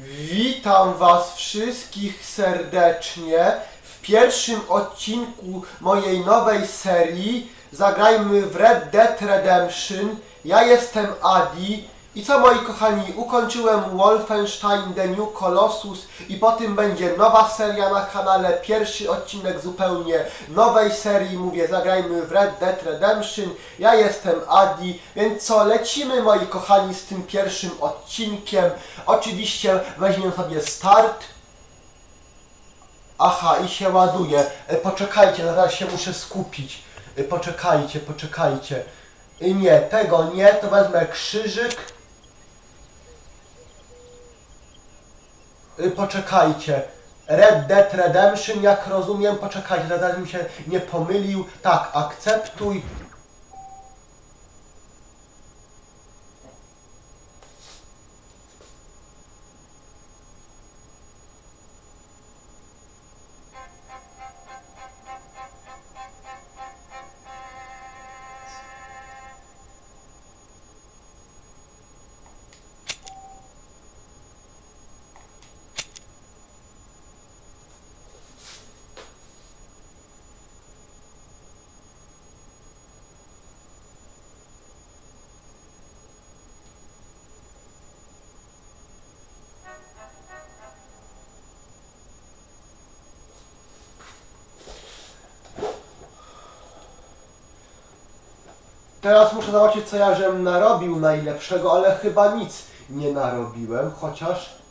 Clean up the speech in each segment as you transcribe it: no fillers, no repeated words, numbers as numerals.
Witam Was wszystkich serdecznie w pierwszym odcinku mojej nowej serii Zagrajmy w Red Dead Redemption. Ja jestem Adi i co, moi kochani, ukończyłem Wolfenstein The New Colossus i po tym będzie nowa seria na kanale, pierwszy odcinek zupełnie nowej serii, mówię, Zagrajmy w Red Dead Redemption. Ja jestem Adi, więc co, lecimy, moi kochani, z tym pierwszym odcinkiem. Oczywiście weźmiemy sobie start. Aha, i się ładuje. Poczekajcie, zaraz się muszę skupić. Poczekajcie. Nie, tego nie, to wezmę krzyżyk. Poczekajcie. Red Dead Redemption, jak rozumiem, poczekajcie, zaraz mi się nie pomylił. Tak, akceptuj. Teraz muszę zobaczyć, co ja żem narobił najlepszego, ale chyba nic nie narobiłem, chociaż...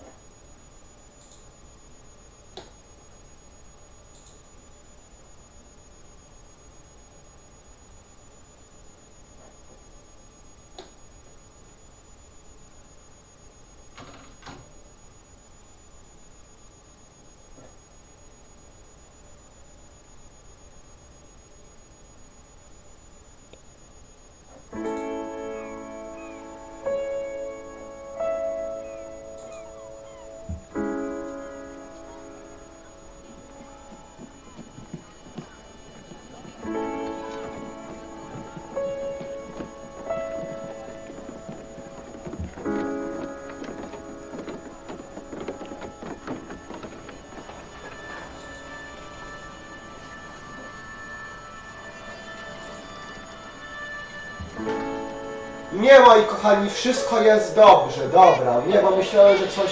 Nie, moi kochani, wszystko jest dobrze, dobra. Nie, bo myślałem, że coś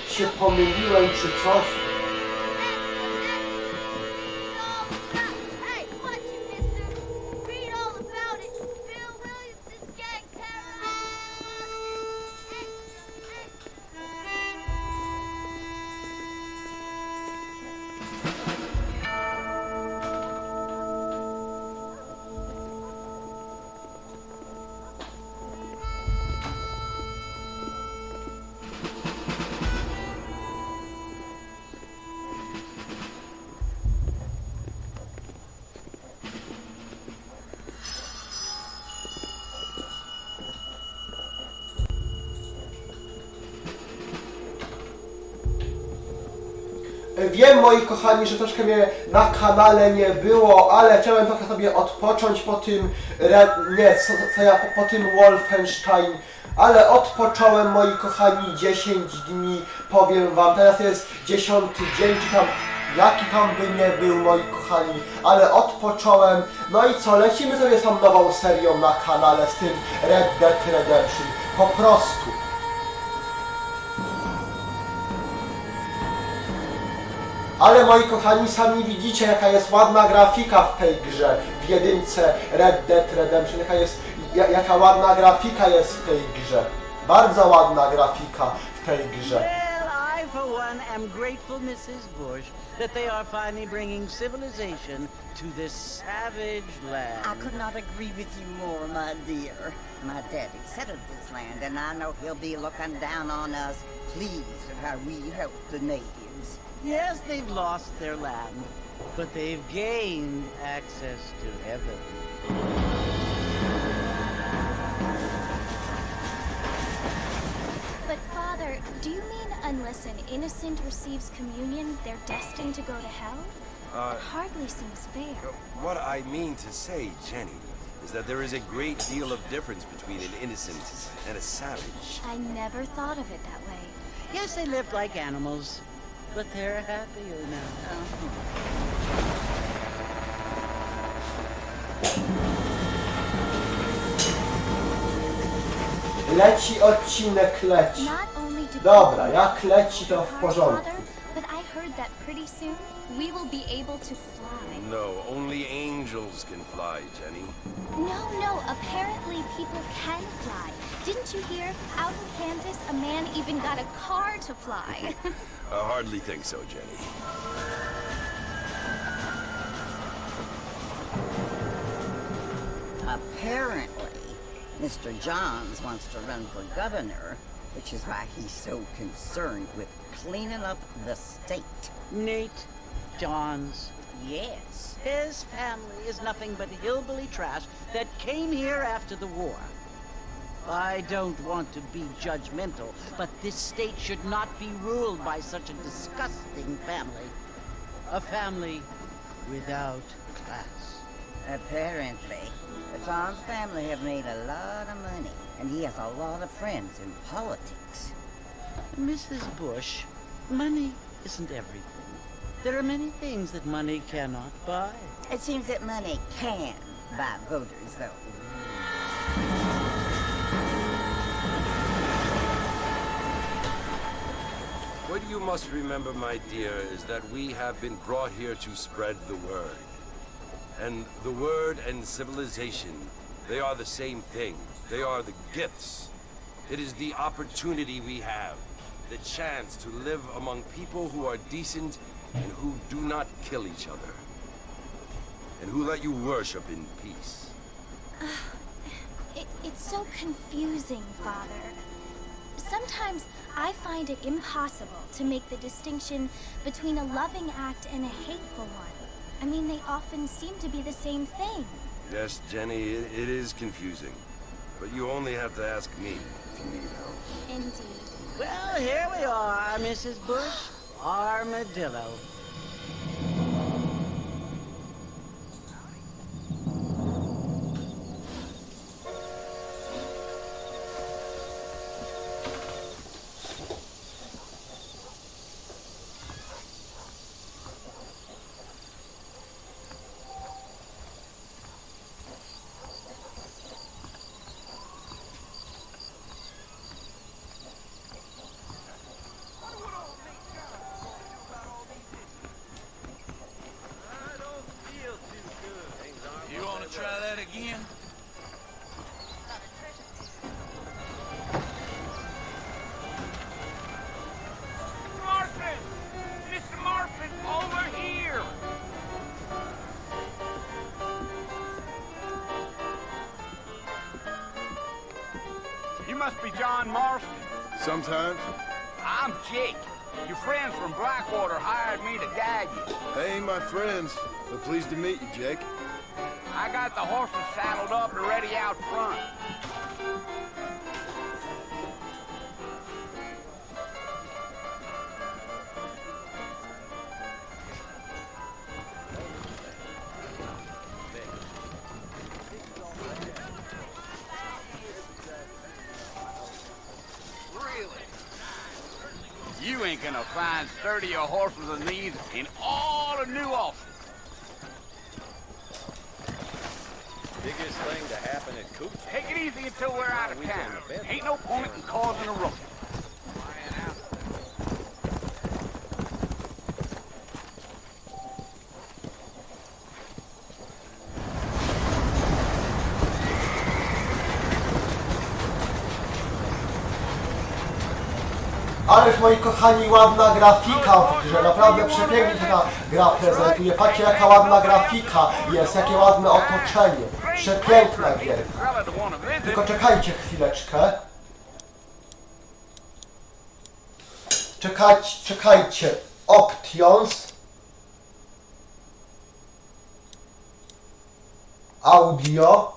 się pomyliłem, czy coś. Wiem, moi kochani, że troszkę mnie na kanale nie było, ale chciałem trochę sobie odpocząć po tym, po tym Wolfenstein, ale odpocząłem, moi kochani, 10 dni, powiem wam, teraz jest 10 dzień, czy tam, jaki tam by nie był, moi kochani, ale odpocząłem, no i co, lecimy sobie z tą nową serią na kanale, z tym Red Dead Redemption, po prostu. Ale, moi kochani, sami widzicie, jaka jest ładna grafika w tej grze, w jedynce Red Dead Redemption, jaka ładna grafika jest w tej grze. Bardzo ładna grafika w tej grze. Well, I for one am grateful, Mrs. Bush, that they are finally bringing civilization to this savage land. I could not agree with you more, my dear. My daddy settled this land, and I know he'll be looking down on us, pleased at how we help the natives. Yes, they've lost their land, but they've gained access to heaven. But Father, do you mean unless an innocent receives communion, they're destined to go to hell? It hardly seems fair. What I mean to say, Jenny, is that there is a great deal of difference between an innocent and a savage. I never thought of it that way. Yes, they lived like animals, but they're happier now. Leci odcinek, leci. Not only do Dobra, people jak leci to w cars, porządku. Father, but I heard that pretty soon we will be able to fly. No, only angels can fly, Jenny. No, apparently people can fly. Didn't you hear? Out in Kansas, a man even got a car to fly. I hardly think so, Jenny. Apparently, Mr. Johns wants to run for governor, which is why he's so concerned with cleaning up the state. Nate Johns. Yes. His family is nothing but hillbilly trash that came here after the war. I don't want to be judgmental, but this state should not be ruled by such a disgusting family. A family without class. Apparently, the Johns family have made a lot of money, and he has a lot of friends in politics. Mrs. Bush, money isn't everything. There are many things that money cannot buy. It seems that money can buy voters, though. What you must remember, my dear, is that we have been brought here to spread the word. And the word and civilization, they are the same thing. They are the gifts. It is the opportunity we have, the chance to live among people who are decent and who do not kill each other. And who let you worship in peace. It's so confusing, Father. Sometimes I find it impossible to make the distinction between a loving act and a hateful one. I mean, they often seem to be the same thing. Yes, Jenny, it is confusing. But you only have to ask me if you need help. Indeed. Well, here we are, Mrs. Bush. Armadillo. You want to try that again? Marfin! Mr. Marfin, over here! You must be John Marston. Sometimes. I'm Jake. Your friends from Blackwater hired me to guide you. They ain't my friends, but pleased to meet you, Jake. I got the horses saddled up and ready out front. You ain't gonna find sturdier horses than these in all of New Austin. Biggest thing to happen at Coop. Take it easy until we're out of town. Ain't no point in causing a ruckus. Ależ moi kochani, ładna grafika w grze, naprawdę przepięknie ta gra prezentuje. Patrzcie jaka ładna grafika jest, jakie ładne otoczenie. Przepiękna gierka. Tylko czekajcie chwileczkę. Czekajcie. Options. Audio.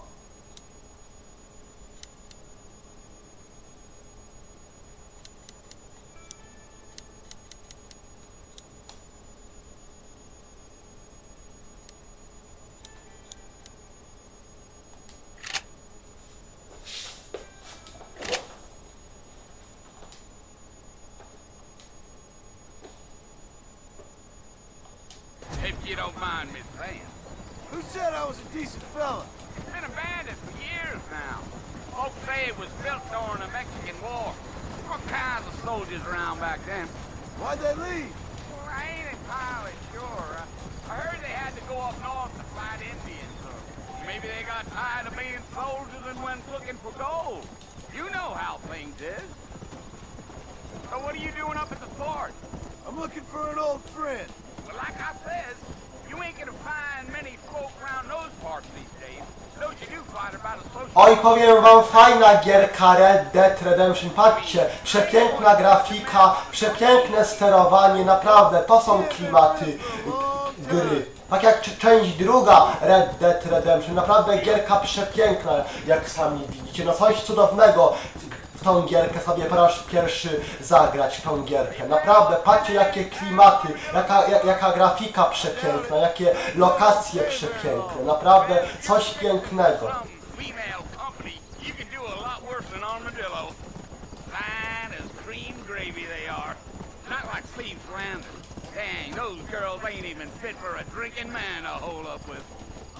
said I was a decent fella. It's been abandoned for years now. Folks say it was built during the Mexican War. All kinds of soldiers around back then. Why'd they leave? Well, I ain't entirely sure. I heard they had to go up north to fight Indians. Or maybe they got tired of being soldiers and went looking for gold. You know how things is. So what are you doing up at the fort? I'm looking for an old friend. Well, like I said, you ain't gonna find many folk around those parts these days. Those you do find about a social... Oj, powiem wam, fajna gierka Red Dead Redemption. Patrzcie, przepiękna grafika, przepiękne sterowanie, naprawdę, to są klimaty gry. Tak jak część druga Red Dead Redemption, naprawdę gierka przepiękna, jak sami widzicie. No coś cudownego w tą gierkę sobie po raz pierwszy zagrać w tą gierkę. Naprawdę, patrzcie jakie klimaty, jaka grafika przepiękna, jakie lokacje przepiękne. Naprawdę coś pięknego. Dang, those girls ain't even fit for a drinking man to hold up with.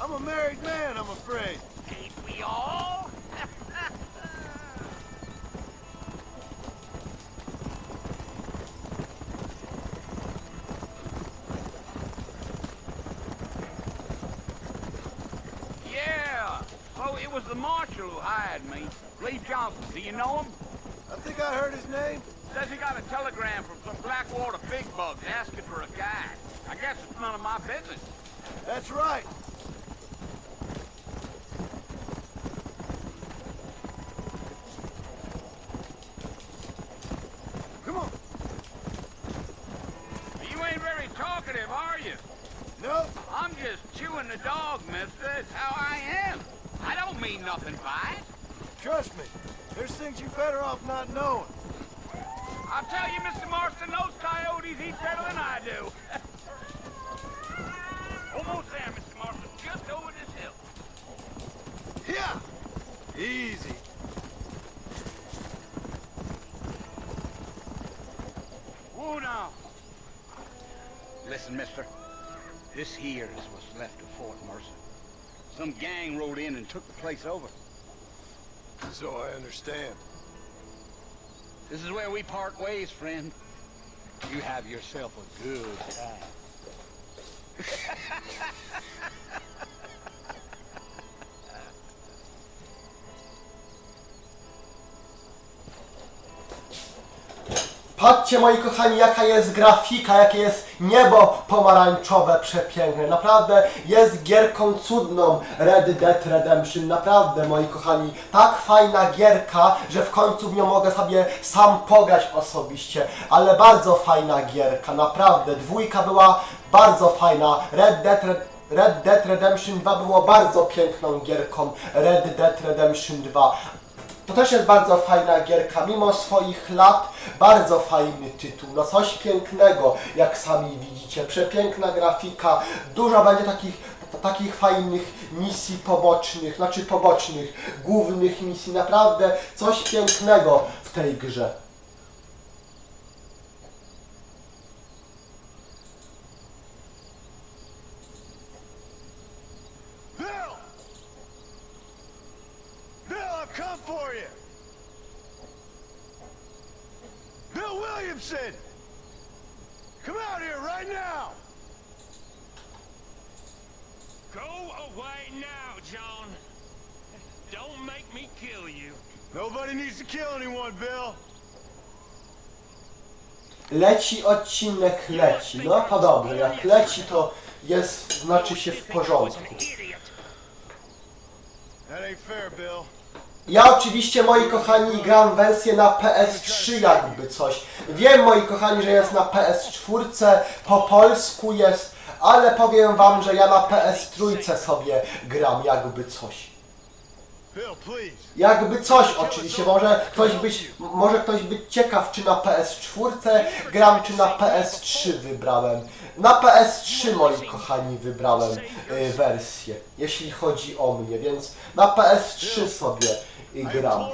I'm a married man, I'm afraid. Ain't we all? Yeah, so it was the marshal who hired me. Lee Johnson, do you know him? I think I heard his name. Says he got a telegram from some Blackwater big bugs asking for a guide. I guess it's none of my business. That's right. Come on. You ain't very talkative, are you? No, I'm just chewing the dog, mister. It's how I am. I don't mean nothing by it. trust me. There's things you're better off not knowing. I'll tell you, Mr. Marston, those coyotes eat better than I do. Almost there, Mr. Marston. Just over this hill. Yeah. Easy. Whoa, now. Listen, mister. This here is what's left of Fort Mercer. Some gang rode in and took the place over. So I understand. This is where we part ways, friend. You have yourself a good time. Patrzcie, moi kochani, jaka jest grafika, jakie jest niebo pomarańczowe, przepiękne. Naprawdę jest gierką cudną Red Dead Redemption. Naprawdę, moi kochani, tak fajna gierka, że w końcu w nią mogę sobie sam pograć osobiście. Ale bardzo fajna gierka, naprawdę. Dwójka była bardzo fajna. Red Dead Redemption 2 było bardzo piękną gierką. Red Dead Redemption 2. To też jest bardzo fajna gierka, mimo swoich lat, bardzo fajny tytuł, no coś pięknego, jak sami widzicie, przepiękna grafika, dużo będzie takich fajnych misji pobocznych, znaczy pobocznych, głównych misji, naprawdę coś pięknego w tej grze. Come for you! Bill Williamson! Come out here right now! Go away now, John. Don't make me kill you. Nobody needs to kill anyone, Bill. Leci odcinek, leci. No to dobrze, jak leci to jest, znaczy się w porządku. That ain't fair, Bill. Ja oczywiście, moi kochani, gram wersję na PS3 jakby coś. Wiem, moi kochani, że jest na PS4, po polsku jest, ale powiem wam, że ja na PS3 sobie gram jakby coś. Jakby coś oczywiście, może ktoś być ciekaw, czy na PS4 gram, czy na PS3 wybrałem. Na PS3, moi kochani, wybrałem wersję, jeśli chodzi o mnie, więc na PS3 sobie gram.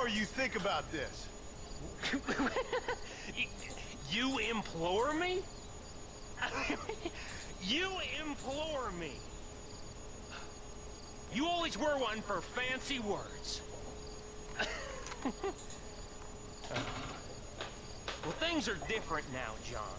You implore me? You implore me? You always were one for fancy words. Well, things are different now, John.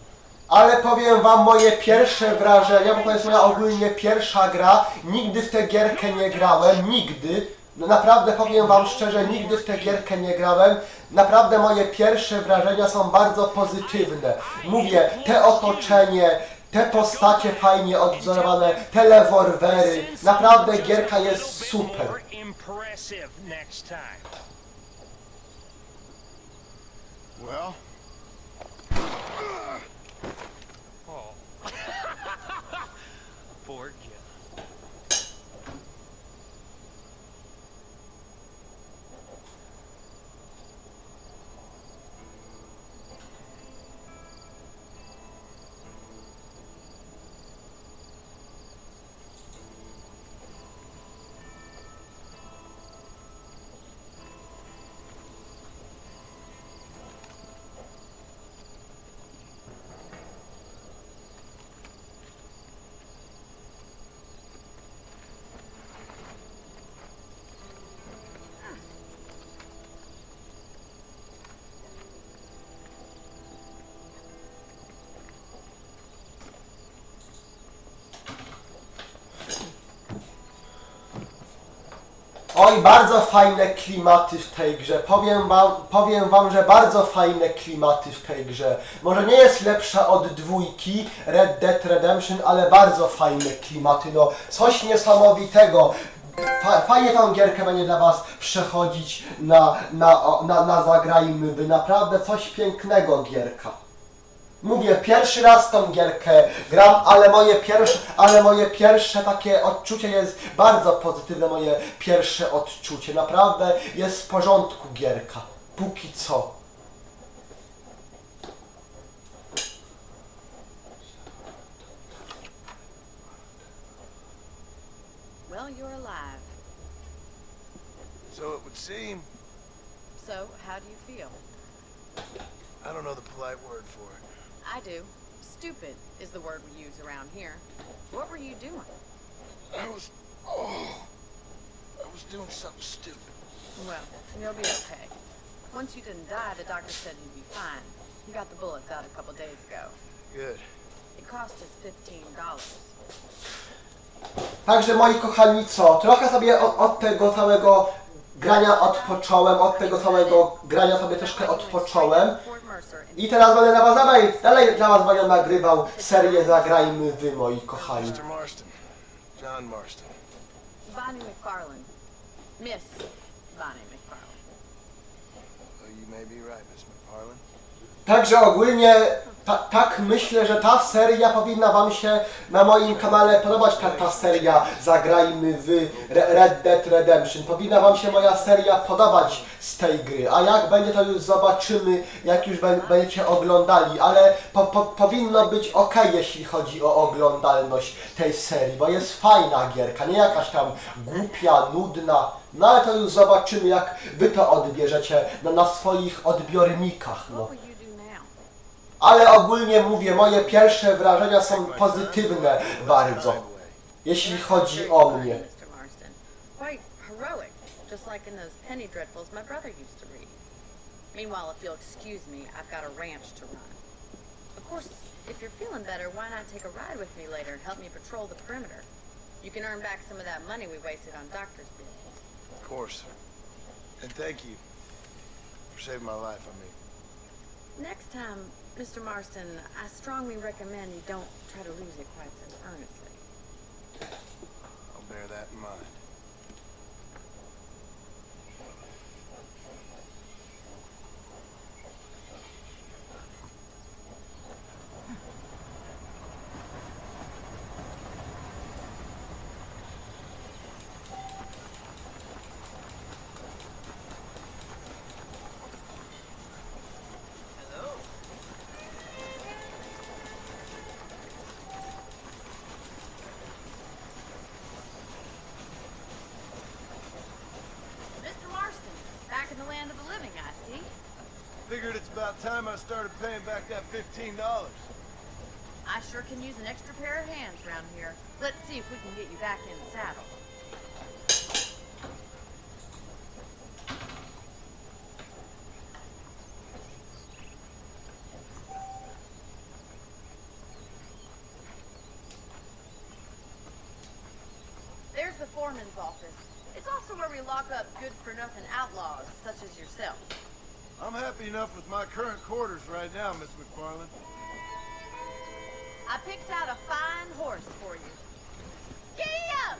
Ale powiem wam moje pierwsze wrażenia, bo to jest moja ogólnie pierwsza gra. Nigdy w tę gierkę nie grałem, nigdy. No naprawdę powiem wam szczerze, nigdy w tę gierkę nie grałem. Naprawdę moje pierwsze wrażenia są bardzo pozytywne. Mówię, te otoczenie, te postacie fajnie odwzorowane, te leworwery. Naprawdę gierka jest super. Well? Poor Jim. Oj, bardzo fajne klimaty w tej grze. Powiem wam, że bardzo fajne klimaty w tej grze. Może nie jest lepsza od dwójki Red Dead Redemption, ale bardzo fajne klimaty. No, coś niesamowitego. Fajnie tą gierkę będzie dla was przechodzić na zagrajmy. Wy naprawdę coś pięknego gierka. Mówię, pierwszy raz tą gierkę gram, ale moje pierwsze takie odczucie jest bardzo pozytywne, moje pierwsze odczucie. Naprawdę jest w porządku gierka. Póki co. Well, you're alive. So it would seem. So, how do you feel? I don't know the polite word for it. I do. Stupid is the word we use around here. What were you doing? I was doing something stupid. Well, you'll be okay. Once you didn't die, the doctor said you'd be fine. You got the bullets out a couple days ago. Good. It cost us $15. Także moi kochani, co? Trochę sobie od tego całego grania odpocząłem, od tego całego grania sobie troszkę odpocząłem. I teraz będę dla was dalej dla was będę nagrywał serię Zagrajmy Wy, moi kochani. Mr. Marston. John Marston. Bonnie McFarlane. Miss Bonnie McFarlane. Well, you may be right, Miss McFarlane. Także ogólnie tak myślę, że ta seria powinna wam się na moim kanale podobać, ta seria Zagrajmy w Red Dead Redemption. Powinna wam się moja seria podobać z tej gry, a jak będzie to już zobaczymy, jak już będziecie oglądali, ale powinno być ok, jeśli chodzi o oglądalność tej serii, bo jest fajna gierka, nie jakaś tam głupia, nudna, no ale to już zobaczymy, jak wy to odbierzecie na swoich odbiornikach, no. Ale ogólnie mówię, moje pierwsze wrażenia są pozytywne bardzo, jeśli chodzi o mnie. Mr. Marston. Quite heroic, just like in those penny dreadfuls my brother used to read. Meanwhile, if you'll excuse me, I've got a ranch to run. Of course, if you're feeling better, why not take a ride with me later and help me patrol the perimeter? You can earn back some of that money we wasted on doctor's bills. Of course. And thank you for saving my life, I mean. Next time, Mr. Marston, I strongly recommend you don't try to lose it quite so earnestly. I'll bear that in mind. Mr. Marston, back in the land of the living, I see. Figured it's about time I started paying back that $15. I sure can use an extra pair of hands around here. Let's see if we can get you back in the saddle. Here's the foreman's office. It's also where we lock up good-for-nothing outlaws, such as yourself. I'm happy enough with my current quarters right now, Miss McFarland. I picked out a fine horse for you. Giddy up!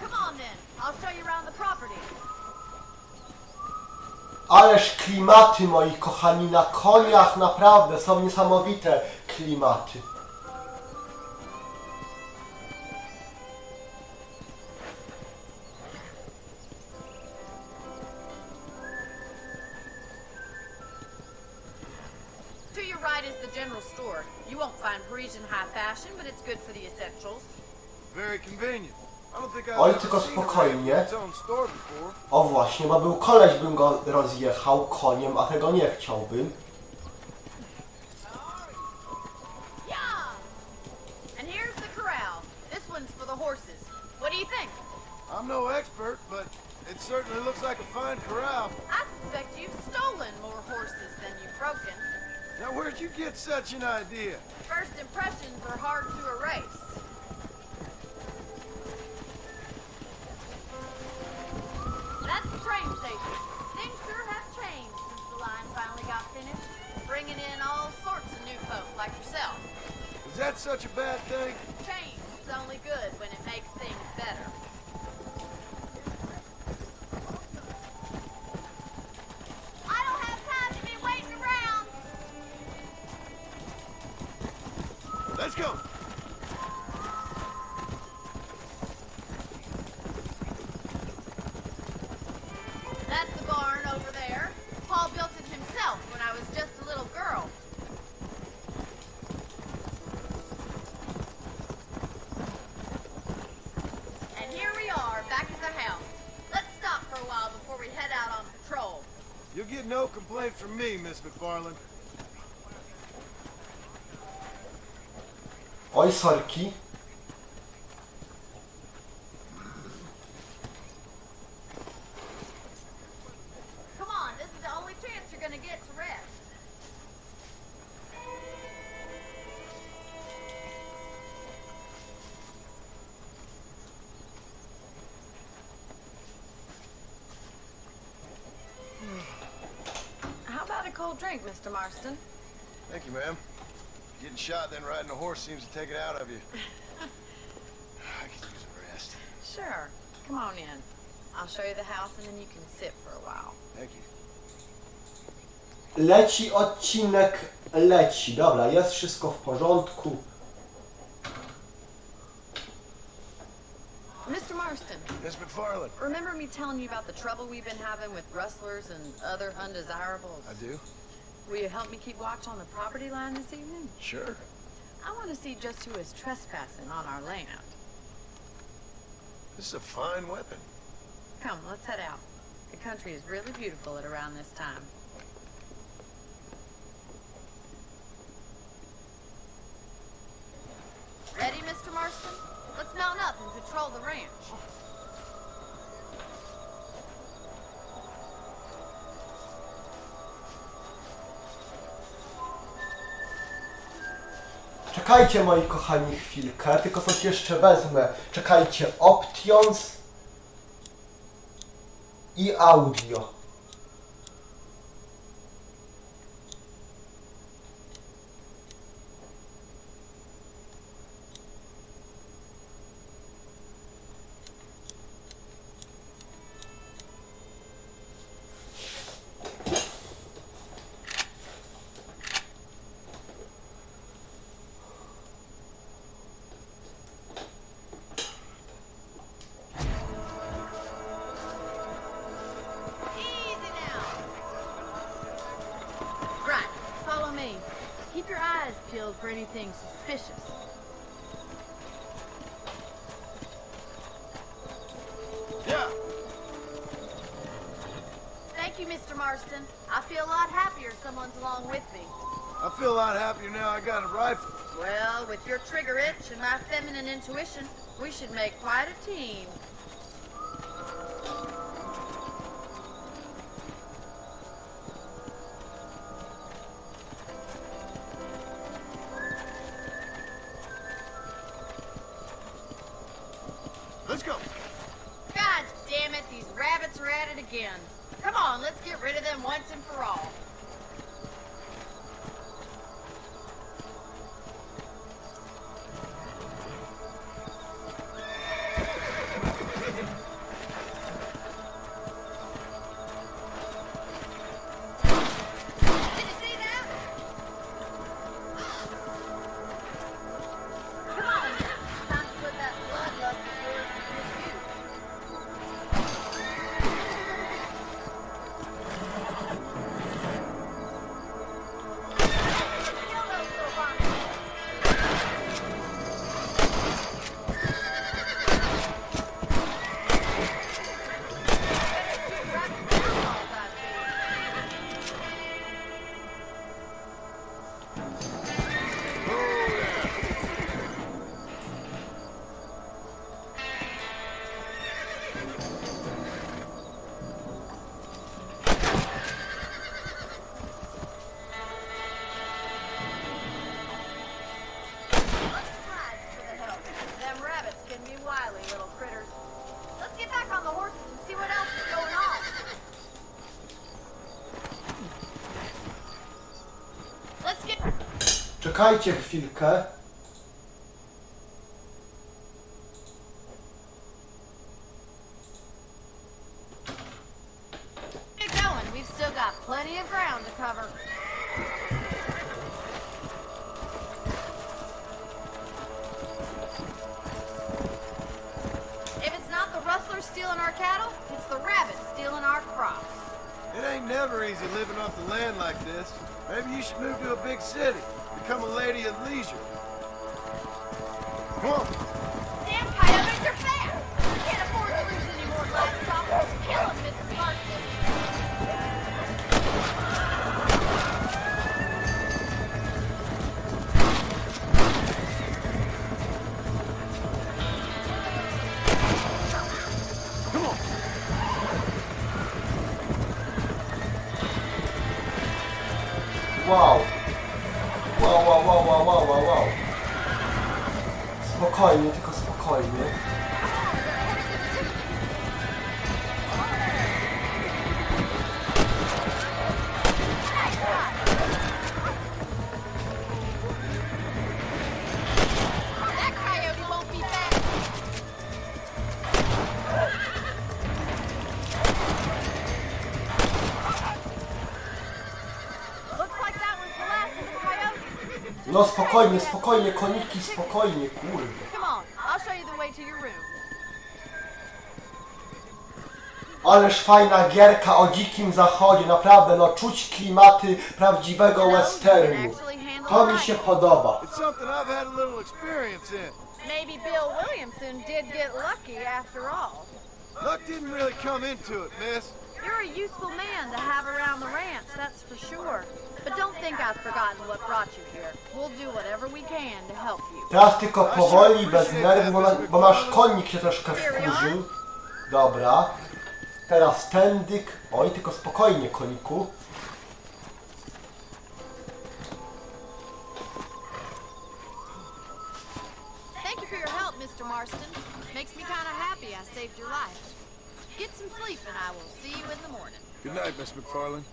Come on then, I'll show you around the property. Ależ klimaty, moi kochani, na koniach naprawdę są niesamowite klimaty. To your right is the general store. You won't find Parisian high fashion, but it's good for the essentials. Very convenient. I don't think I've Oj, ever tylko seen a spokojnie. its own store before. O właśnie, bo był koleś, bym go rozjechał koniem, a tego nie chciałbym. Yeah! And here's the corral. This one's for the horses. What do you think? I'm no expert, but it certainly looks like a fine corral. I suspect you've stolen more horses than you've broken. Now, where'd you get such an idea? First impressions are hard to erase. That's the train station. Things sure have changed since the line finally got finished, bringing in all sorts of new folk like yourself. Is that such a bad thing? Change is only good when it makes things better. I don't have time to be waiting around. Let's go. That's the barn over there. Paul built it himself when I was just a little girl. And here we are, back at the house. Let's stop for a while before we head out on patrol. You'll get no complaint from me, Miss McFarland. Oj, sorki. Come on, this is the only chance you're gonna get to rest. How about a cold drink, Mr. Marston? Thank you, ma'am. Getting shot, then riding a horse seems to take it out of you. I could use a rest. Sure. Come on in. I'll show you the house and then you can sit for a while. Thank you. Leci odcinek, leci. Dobra, jest wszystko w porządku. Mr. Marston, Miss McFarland. remember me telling you about the trouble we've been having with rustlers and other undesirables? I do? Will you help me keep watch on the property line this evening? Sure. I want to see just who is trespassing on our land. This is a fine weapon. Come, let's head out. The country is really beautiful at around this time. Ready, Mr. Marston? Let's mount up and patrol the ranch. Czekajcie, moi kochani, chwilkę, tylko coś jeszcze wezmę. Czekajcie, options i audio. Easy now. Right, follow me. Keep your eyes peeled for anything suspicious. Yeah. Thank you, Mr. Marston. I feel a lot happier someone's along with me. I feel a lot happier now I got a rifle. Well, with your trigger itch and my feminine intuition, we should make quite a team. it again. Come on, let's get rid of them once and for all. Czekajcie chwilkę. Get going. We've still got plenty of ground to cover. If it's not the rustler stealing our cattle, it's the rabbit stealing our crops. It ain't never easy living off the land like this. Maybe you should move to a big city. Become a lady of leisure. Come on. Damn coyotes are fast! We can't afford to lose any more livestock. Kill them, Mrs. Marston. Come on. Wow. Wow. Spokojnie, tylko spokojnie. That coyote won't be back. Looks like that was the last of the coyotes. No spokojnie, koniki, spokojnie, kurde. Come on, I'll show you the way to your room. Ależ fajna gierka o dzikim zachodzie, naprawdę, no czuć klimaty prawdziwego westernu. To mi się podoba. It's something I've had a little experience in. Maybe Bill Williamson did get lucky after all. Luck didn't really come into it, miss. You're a useful man to have around the ranch, that's for sure. But don't think I've forgotten what brought you here. We'll do whatever we can to help you. Teraz tylko powoli, bez nerwu, bo nasz konik się troszkę wkurzył. Dobra. Teraz tędyk. Oj, tylko spokojnie, koniku. Thank you for your help, Mr. Marston. Makes me kind of happy I saved your life. Get some sleep and I will see you in the morning. Good night, Miss McFarland.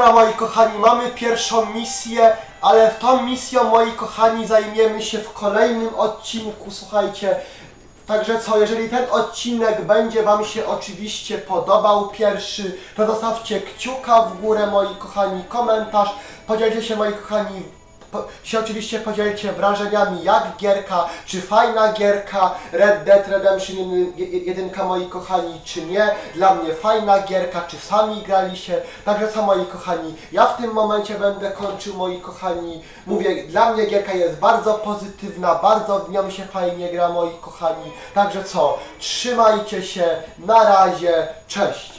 Dobra, moi kochani, mamy pierwszą misję, ale tą misją, moi kochani, zajmiemy się w kolejnym odcinku, słuchajcie. Także co, jeżeli ten odcinek będzie wam się oczywiście podobał pierwszy, to zostawcie kciuka w górę, moi kochani, komentarz, podzielcie się, moi kochani, oczywiście podzielcie wrażeniami, jak gierka, czy fajna gierka, Red Dead Redemption 1, moi kochani, czy nie, dla mnie fajna gierka, czy sami grali się, także co, moi kochani, ja w tym momencie będę kończył, moi kochani, mówię, dla mnie gierka jest bardzo pozytywna, bardzo w nią się fajnie gra, moi kochani, także co, trzymajcie się, na razie, cześć!